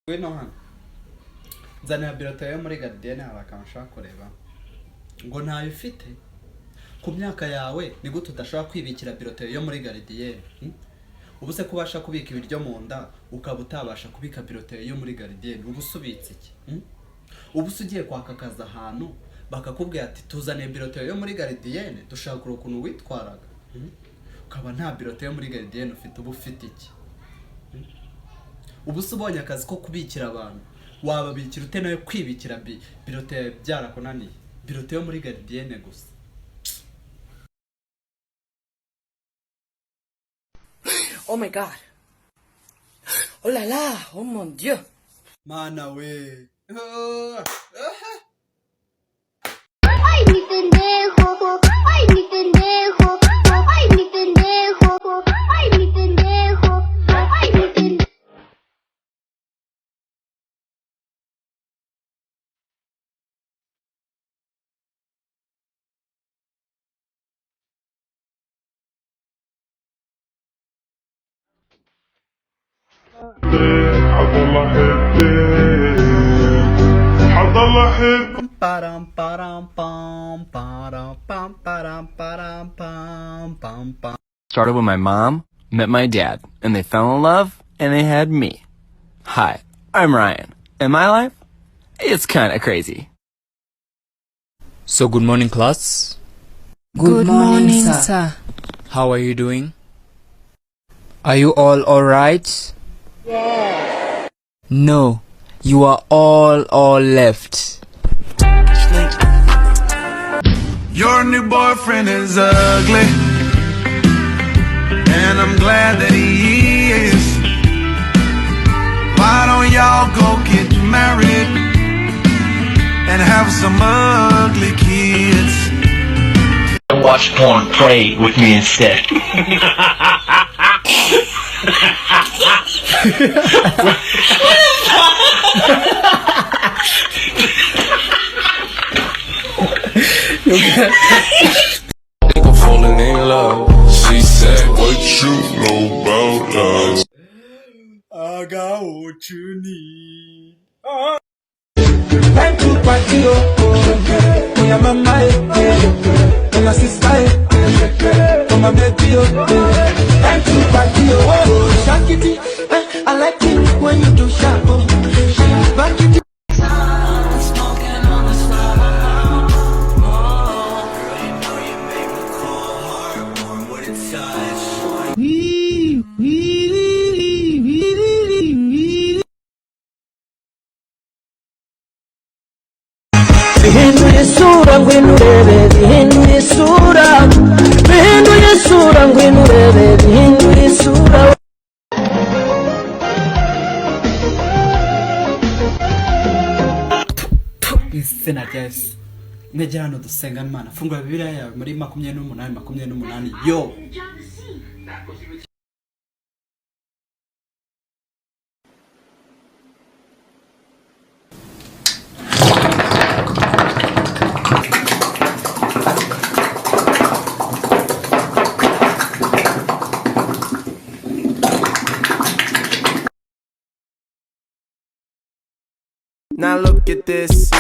Ngwino hano nzanira birote yo muri garidiyene abakanshaka kureba ngo ntayo ufite ku myaka yawe ni gute udashobora kwibikira birote yo muri garidiyene ubu se kubasha kubika ibiryo mu nda ukaba utabasha kubika birote yo muri garidiyene ubu subitse iki ubu sugiye kwaka akazi ahantu bakakubwira ati tuzane birote yo muri garidiyene dushaka ukuntu witwaraga ukaba nta birote yo muri garidiyene ufite ubu ufite iki ubu subonye akazi ko kubikira abantu wababikira ute nayo kwibikira birote byarakunaniye birote yo muri garidiyene gusa. Oh my god. Oh la la, oh mon dieu. Mana we. Ay mi pendejo, ay mi pendejo, ay mi pendejo, ay mi pendejo, ay mi pendejo. Param param pam param pam param param pam pam pam. Started when my mom met my dad, and they fell in love, and they had me. Hi, I'm Ryan, and my life, it's kind of crazy. So good morning, class. Good morning, sir. How are you doing? Are you all alright? Yes. No, you are all left. Your new boyfriend is ugly, and I'm glad that he is. Why don't y'all go get married and have some ugly kids? Watch porn, pray with me instead. Nigga falling in love. She said, what you know about love? I got what you need. Time to party, oh, my mama, my sister, my baby, time to party, oh, Shakity, I like it when you do sharp, back it. Bihinduye isura ngwino urebe, bihinduye isura, bihinduye isura ngwino urebe, bihinduye isura. Izina rya Yesu. Mwegera hano dusenga Imana. Fungura Bibiliya yawe muri 28:28. Yo. Now look at this.